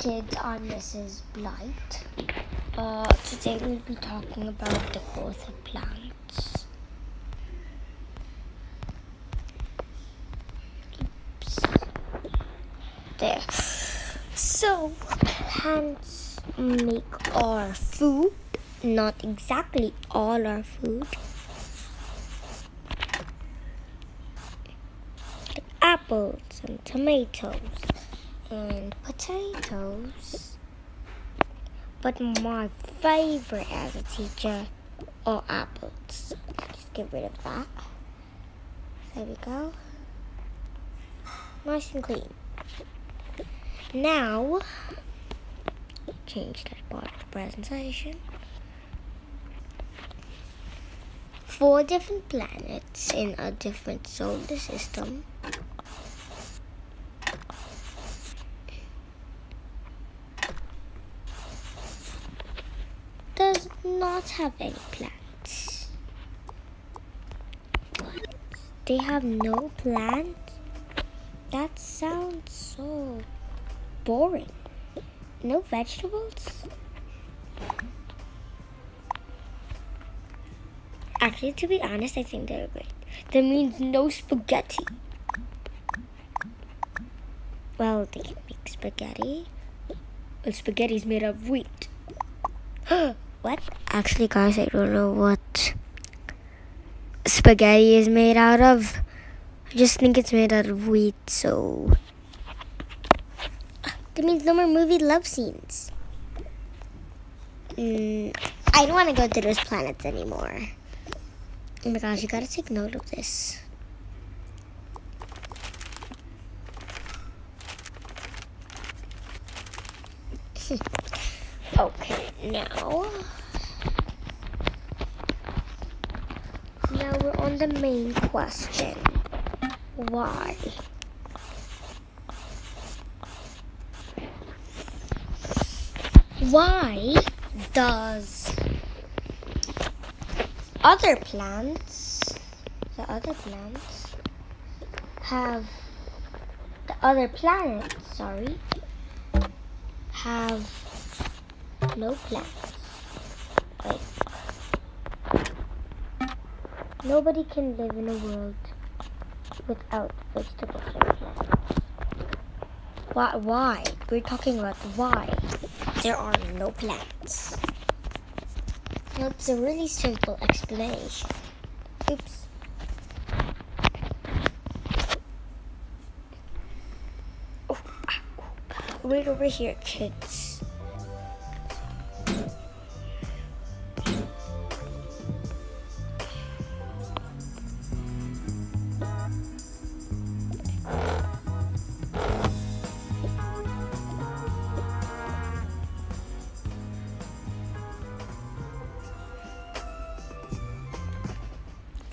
kids, I'm Mrs. Blight. Today we'll be talking about the growth of plants. Oops. There. So, plants make our food, not exactly all our food. Like apples and tomatoes and potatoes. But my favorite as a teacher are apples. Just get rid of that. There we go. Nice and clean. Now, change that part of the presentation. 4 different planets in a different solar system. Does not have any plants. What? They have no plants? That sounds so boring. No vegetables? Actually, to be honest, I think they're great. That means no spaghetti. Well, they can make spaghetti. Well, spaghetti is made of wheat. What? Actually, guys, I don't know what spaghetti is made out of. I just think it's made out of wheat, so... That means no more movie love scenes. I don't want to go to those planets anymore. Oh my gosh, you gotta take note of this. Okay, now we're on the main question. Why? Why does the other planets have no plants? Like, nobody can live in a world without vegetables or plants. Why? We're talking about why there are no plants. Well, it's a really simple explanation. Oops. Oh, right over here, kids.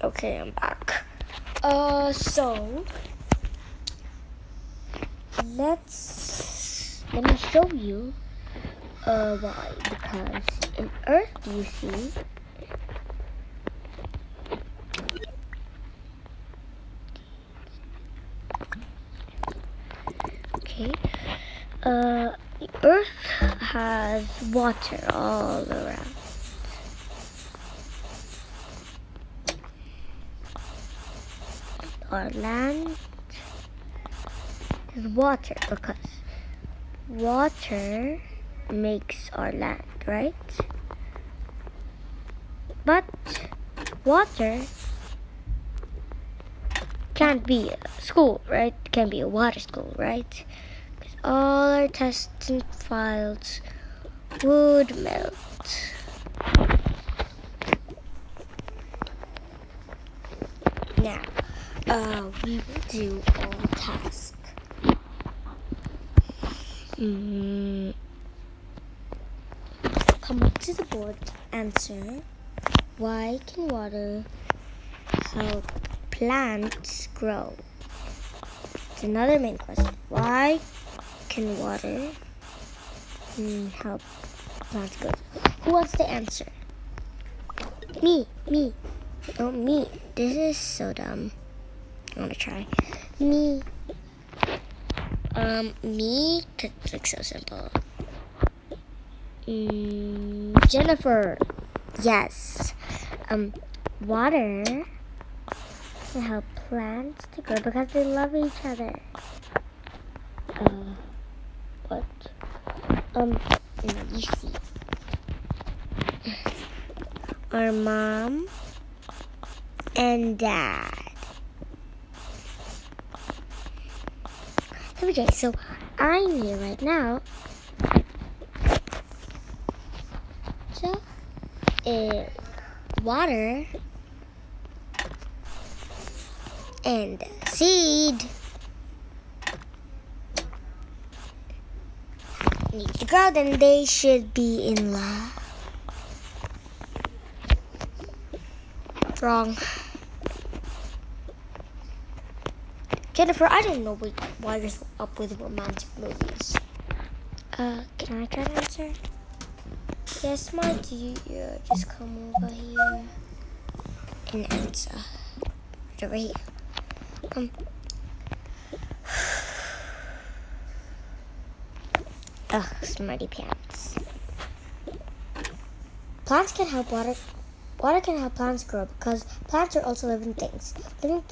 Okay, I'm back. So let me show you why. Because in Earth, you see, okay, the Earth has water all around. Our land is water because water makes our land, right? But water can't be a school, right? Can't be a water school, right? Because all our tests and files would melt. Now, we will do all tasks. Come up to the board to answer. Why can water help plants grow? It's another main question. Why can water help plants grow? Who wants to answer? Me. Oh, me. This is so dumb. I want to try. Me. Me, 'cause it's like so simple. Jennifer. Yes. Water to help plants to grow because they love each other. What? You see. Our mom and dad. Okay, so I'm here right now. So, water and seed need to grow, then they should be in love. Wrong. Jennifer, I don't know why you're up with romantic movies. Can I try to answer? Yes, my dear. Just come over here and answer. Right over here. Ugh, smarty pants. Plants can help Water can help plants grow because plants are also living things. Living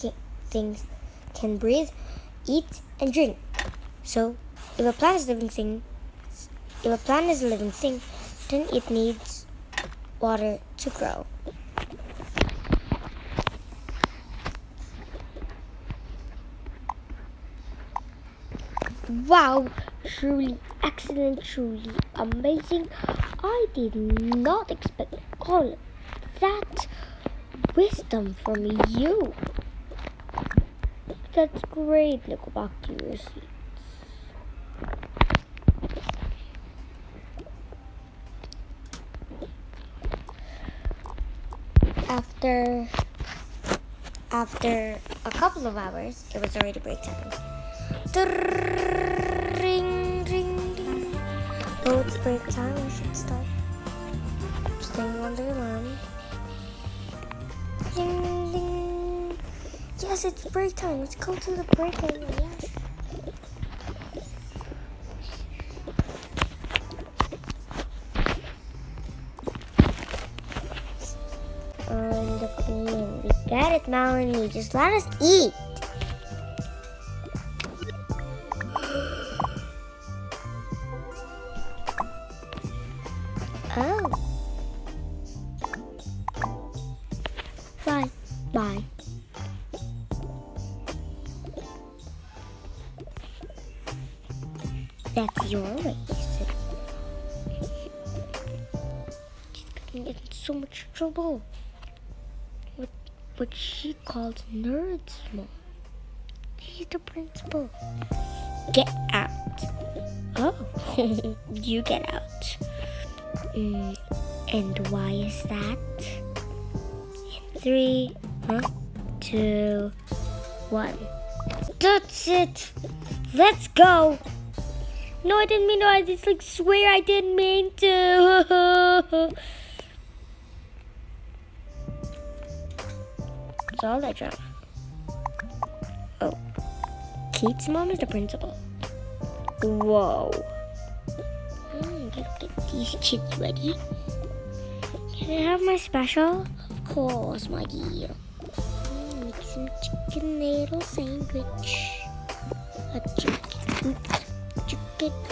things can breathe, eat, and drink. So, if a plant is a living thing, then it needs water to grow. Wow, truly excellent, truly amazing. I did not expect all of that wisdom from you. That's great. Now go back to your seats. After a couple of hours, it was already break time. Ring, ring, ring. Oh, it's break time. We should start playing on the alarm. Ding, ding. Yes, it's break time. Let's go to the break area. Yes. On the queen. We got it, Melanie. Just let us eat. Oh. Bye. Bye. That's your way. She's gonna get in so much trouble. What she calls nerds, Mom. She's the principal. Get out. Oh, you get out. And why is that? In 3, 2, 1. That's it. Let's go. No, I didn't mean to. I just swear I didn't mean to. It's all that drama. Oh, Kate's mom is the principal. Whoa. Gotta get these kids ready. Can I have my special? Of course, my dear. Make some chicken noodle sandwich. A chicken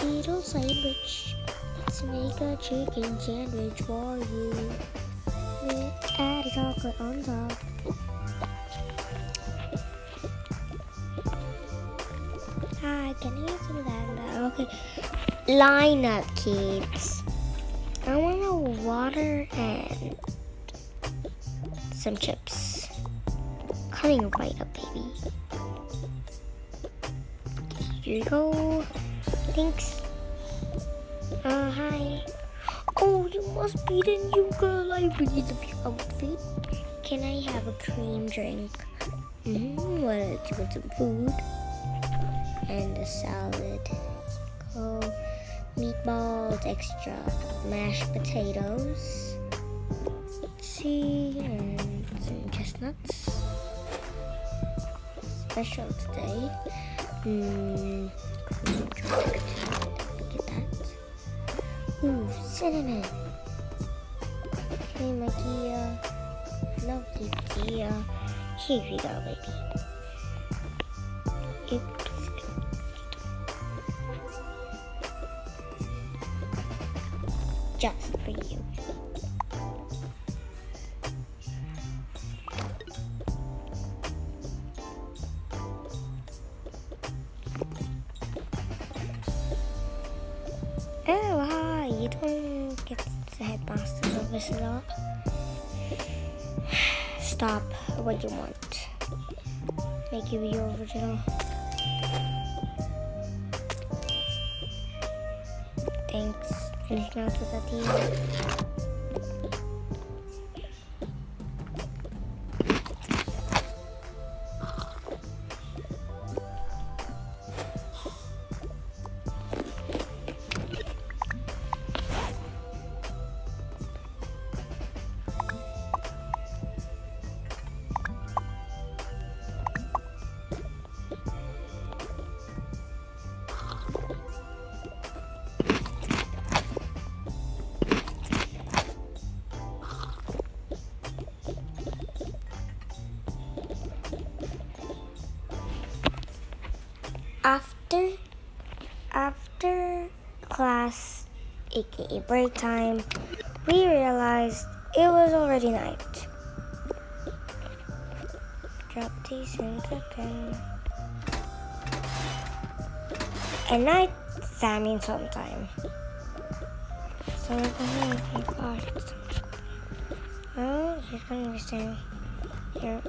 noodle sandwich. Let's make a chicken sandwich for you. We'll add a chocolate on top. Hi, can you get some of that? Okay. Line up, kids. I want a water and some chips. Coming right up, baby. Here you go. Thanks. Hi. Oh, you must be the new girl. I really love your outfit. Can I have a cream drink? What else? You want some food? And a salad. Oh, meatballs, extra mashed potatoes. Let's see, and some chestnuts. Special today. Get that. Ooh, cinnamon. Hey, my dear. Lovely dear. Here we go, baby. Oops. Just for you. Oh, hi. You don't get the headmaster's office a lot. Stop. What do you want? Make you your original. Thanks. Anything else with that deal? After class, aka break time, we realized it was already night. Drop these in the pen. At night, that means sometime. So we're going to God. Oh, she's gonna be staying here.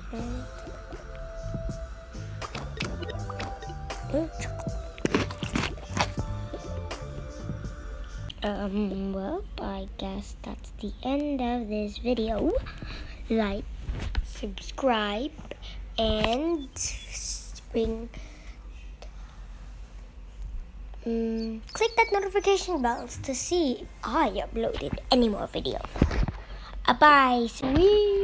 Ooh, well, I guess that's the end of this video. Like, subscribe, and click that notification bell to see if I uploaded any more videos. Bye, Srry.